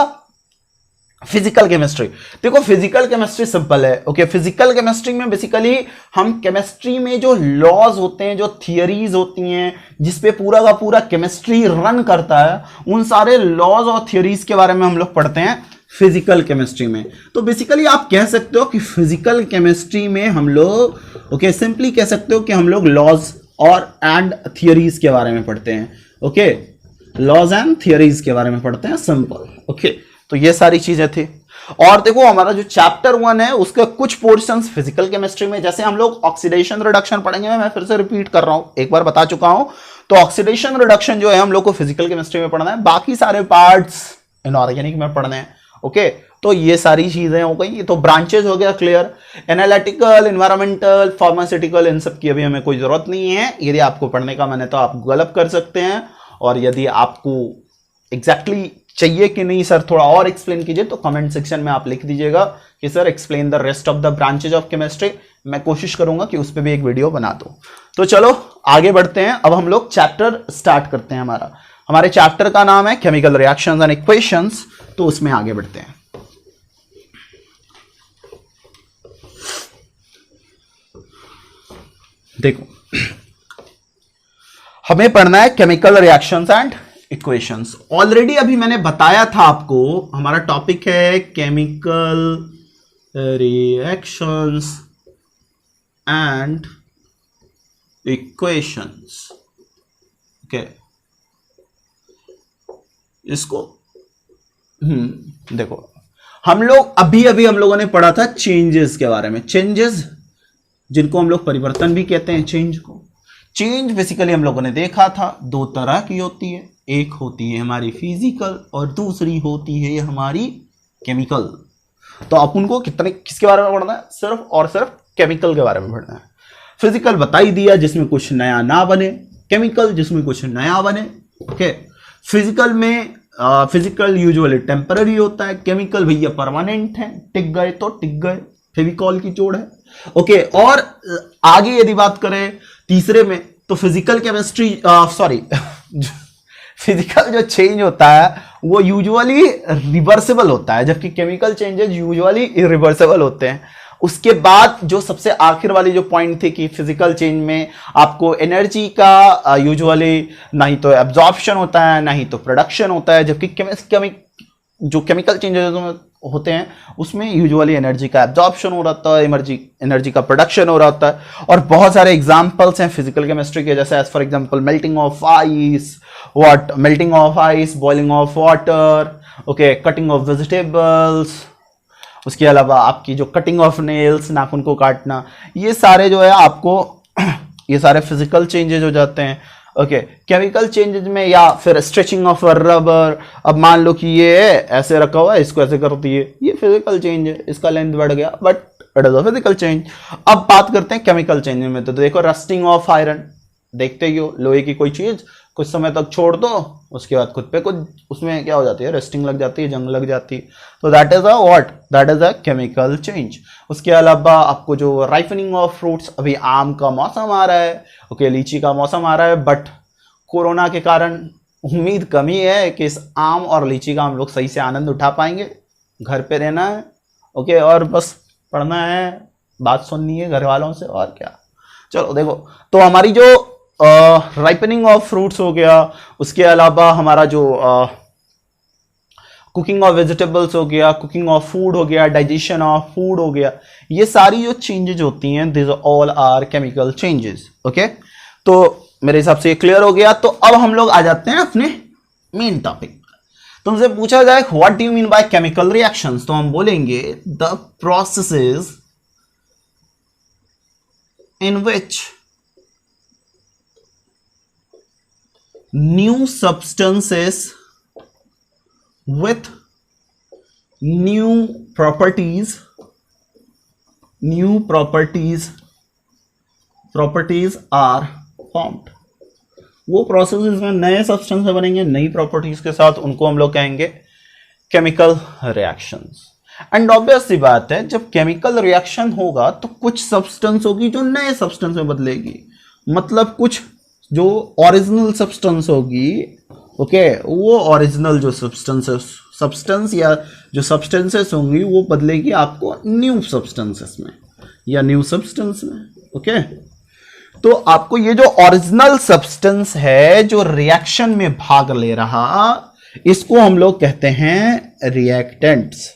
फिजिकल केमिस्ट्री। देखो फिजिकल केमिस्ट्री सिंपल है। ओके, फिजिकल केमिस्ट्री में बेसिकली हम केमिस्ट्री में जो लॉज होते हैं, जो थियरीज होती हैं, जिसपे पूरा का पूरा केमिस्ट्री रन करता है, उन सारे लॉज और थियरीज के बारे में हम लोग पढ़ते हैं फिजिकल केमिस्ट्री में। तो बेसिकली आप कह सकते हो कि फिजिकल केमिस्ट्री में हम लोग, ओके, सिंपली कह सकते हो कि हम लोग लॉज और एंड थियरीज के बारे में पढ़ते हैं। ओके, लॉज एंड थियरीज के बारे में पढ़ते हैं, सिंपल। ओके, तो ये सारी चीजें थी। और देखो हमारा जो चैप्टर 1 है उसका कुछ पोर्शंस फिजिकल केमिस्ट्री में, जैसे हम लोग ऑक्सीडेशन रिडक्शन पढ़ेंगे, मैं फिर से रिपीट कर रहा हूं, एक बार बता चुका हूं। तो ऑक्सीडेशन रिडक्शन जो है हम लोग को फिजिकल केमिस्ट्री में पढ़ना है, बाकी सारे पार्ट्स इनऑर्गेनिक में पढ़ने हैं। ओके, तो ये सारी चीजें हो गई। ये तो ब्रांचेज हो गया क्लियर। एनालिटिकल, एनवायरमेंटल, फार्मास्यूटिकल, इन सब की अभी हमें कोई जरूरत नहीं है। यदि आपको पढ़ने का मन है तो आप गूगल अप कर सकते हैं, और यदि आपको एग्जैक्टली चाहिए कि नहीं सर थोड़ा और एक्सप्लेन कीजिए, तो कमेंट सेक्शन में आप लिख दीजिएगा कि sir explain the rest of the branches of chemistry. मैं कोशिश करूंगा कि उस पर भी एक वीडियो बना दूं। तो चलो आगे बढ़ते हैं। अब हम लोग चैप्टर स्टार्ट करते हैं। हमारे चैप्टर का नाम है केमिकल रिएक्शंस एंड इक्वेशंस। तो उसमें आगे बढ़ते हैं। देखो हमें पढ़ना है chemical reactions and equations. Already अभी मैंने बताया था आपको, हमारा टॉपिक है chemical reactions and equations. Okay, इसको देखो हम लोग अभी हम लोगों ने पढ़ा था चेंजेस के बारे में। चेंजेस जिनको हम लोग परिवर्तन भी कहते हैं, चेंज को। चेंज बेसिकली हम लोगों ने देखा था 2 तरह की होती है, एक होती है हमारी फिजिकल और दूसरी होती है हमारी केमिकल। तो अपन को किसके बारे में पढ़ना है? सिर्फ और सिर्फ केमिकल के बारे में पढ़ना है। फिजिकल बता ही दिया, जिसमें कुछ नया ना बने, केमिकल जिसमें कुछ नया बने। ओके, फिजिकल में फिजिकल यूजुअली टेम्पररी होता है, केमिकल भैया परमानेंट है, टिक गए तो टिक गए, फेविकॉल की चोट है। ओके, और आगे यदि बात करें तीसरे में, तो फिजिकल केमिस्ट्री फिजिकल जो चेंज होता है वो यूजुअली रिवर्सिबल होता है, जबकि केमिकल चेंजेस यूजुअली इरिवर्सिबल होते हैं। उसके बाद जो सबसे आखिर वाली जो पॉइंट थी कि फिजिकल चेंज में आपको एनर्जी का यूजुअली नहीं तो एब्जॉर्प्शन होता है, नहीं तो प्रोडक्शन होता है, जबकि जो केमिकल चेंजेस होते हैं उसमें यूजुअली एनर्जी का एब्जॉर्प्शन हो रहा है, एनर्जी का प्रोडक्शन हो रहा है। और बहुत सारे एग्जांपल्स हैं फिजिकल केमिस्ट्री के, जैसे as for example melting of ice, boiling of water, okay, cutting of vegetables, उसके अलावा आपकी जो कटिंग ऑफ नेल्स, नाखून को काटना, ये सारे जो है आपको ये सारे फिजिकल चेंजेस हो जाते हैं। ओके, केमिकल चेंजेस में या फिर स्ट्रेचिंग ऑफ रबर, अब मान लो कि ये ऐसे रखा हुआ है, इसको ऐसे कर दिए, ये फिजिकल चेंज है, इसका लेंथ बढ़ गया, but it is a physical change. अब बात करते हैं केमिकल चेंज में, तो देखो रस्टिंग ऑफ आयरन, देखते ही हो, लोहे की कोई चीज कुछ समय तक छोड़ दो, उसके बाद खुद पे कुछ उसमें क्या हो जाती है, रस्टिंग लग जाती है, जंग लग जाती है, तो that is a what, that is a chemical change. उसके अलावा आपको जो राइपनिंग ऑफ फ्रूट्स, अभी आम का मौसम आ रहा है, ओके, लीची का मौसम आ रहा है, बट कोरोना के कारण उम्मीद कमी है कि इस आम और लीची का हम लोग सही से आनंद उठा पाएंगे। घर पे रहना है, ओके, और बस पढ़ना है, बात सुननी है घर वालों से, और क्या। चलो देखो, तो हमारी जो राइपनिंग ऑफ फ्रूट्स हो गया, उसके अलावा हमारा जो कुकिंग ऑफ वेजिटेबल्स हो गया, कुकिंग ऑफ फूड हो गया, डाइजेशन ऑफ फूड हो गया, ये सारी जो चेंजेस होती हैं, this all are chemical changes. Okay, तो मेरे हिसाब से ये क्लियर हो गया। तो अब हम लोग आ जाते हैं अपने मेन टॉपिक। तुमसे पूछा जाए what do you mean by chemical reactions, तो हम बोलेंगे the processes in which new substances with new properties are formed। वो प्रोसेस में नए सब्सटेंस बनेंगे नई प्रॉपर्टीज के साथ, उनको हम लोग कहेंगे केमिकल रिएक्शंस। एंड ऑब्वियस सी बात है, जब केमिकल रिएक्शन होगा तो कुछ सब्सटेंस होगी जो नए सब्सटेंस में बदलेगी, मतलब कुछ जो ओरिजिनल सब्सटेंस होगी, ओके, वो ओरिजिनल जो सब्सटेंस या जो सब्सटेंसेस होंगी वो बदलेगी आपको न्यू सब्सटेंसेस में या न्यू सब्सटेंस में। ओके, तो आपको ये जो ओरिजिनल सब्सटेंस है जो रिएक्शन में भाग ले रहा, इसको हम लोग कहते हैं रिएक्टेंट्स।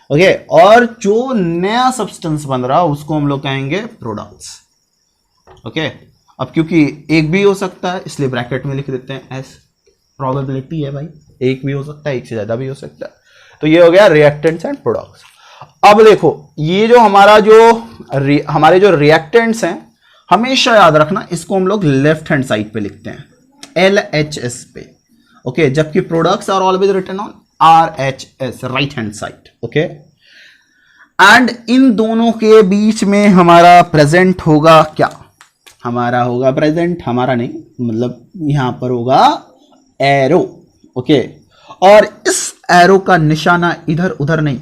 ओके, और जो नया सब्सटेंस बन रहा उसको हम लोग कहेंगे प्रोडक्ट्स। ओके, अब क्योंकि एक भी हो सकता है इसलिए ब्रैकेट में लिख देते हैं, एस प्रोबेबिलिटी है भाई, एक भी हो सकता है, एक से ज्यादा भी हो सकता है। तो ये हो गया रिएक्टेंट्स एंड प्रोडक्ट्स। अब देखो, ये जो हमारे जो रिएक्टेंट्स हैं, हमेशा याद रखना इसको हम लोग लेफ्ट हैंड साइड पे लिखते हैं, LHS पे। ओके, जबकि products are always written on RHS, right hand side. Okay, and इन दोनों के बीच में हमारा प्रेजेंट होगा क्या, हमारा होगा प्रेजेंट, हमारा नहीं, मतलब यहां पर होगा एरो। ओके, और इस एरो का निशाना इधर उधर नहीं,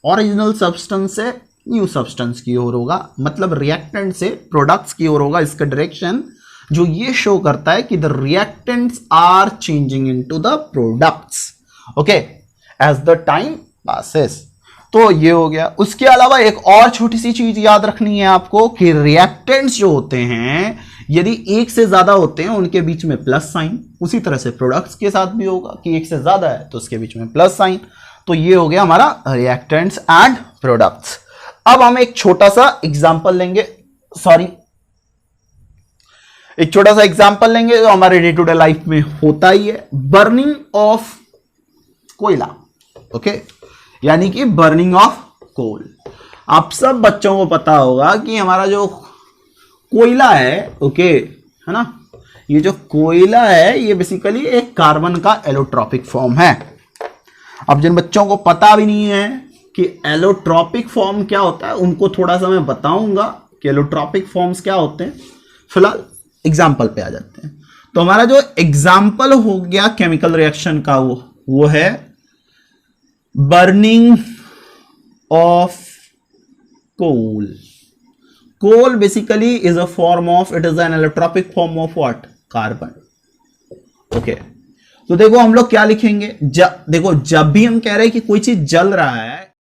ओरिजिनल सब्सटेंस से न्यू सब्सटेंस की ओर होगा, मतलब रिएक्टेंट से प्रोडक्ट्स की ओर होगा इसका डायरेक्शन, जो ये शो करता है कि the reactants are changing into the products. Okay, as the time passes. तो ये हो गया। उसके अलावा एक और छोटी सी चीज याद रखनी है आपको कि रिएक्टेंट्स जो होते हैं, यदि एक से ज्यादा होते हैं उनके बीच में प्लस साइन, उसी तरह से प्रोडक्ट्स के साथ भी होगा कि एक से ज्यादा है तो उसके बीच में प्लस साइन। तो ये हो गया हमारा रिएक्टेंट्स एंड प्रोडक्ट्स। अब हम एक छोटा सा एग्जांपल लेंगे, एक छोटा सा एग्जांपल लेंगे जो हमारे डे टू डे लाइफ में होता ही है, बर्निंग ऑफ कोयला। ओके, यानी कि बर्निंग ऑफ कोल। आप सब बच्चों को पता होगा कि हमारा जो कोयला है, ओके, है ना, ये जो कोयला है ये बेसिकली एक कार्बन का एलोट्रॉपिक फॉर्म है। अब जिन बच्चों को पता भी नहीं है कि एलोट्रॉपिक फॉर्म क्या होता है, उनको थोड़ा सा मैं बताऊंगा कि एलोट्रॉपिक फॉर्म्स क्या होते हैं। फिलहाल एग्जाम्पल पे आ जाते हैं। तो हमारा जो एग्जाम्पल हो गया केमिकल रिएक्शन का वो है burning of coal. Coal basically is a form of, it is an allotropic form of what, carbon. Okay, तो देखो हम लोग क्या लिखेंगे, देखो जब भी हम कह रहे हैं कि कोई चीज जल रहा है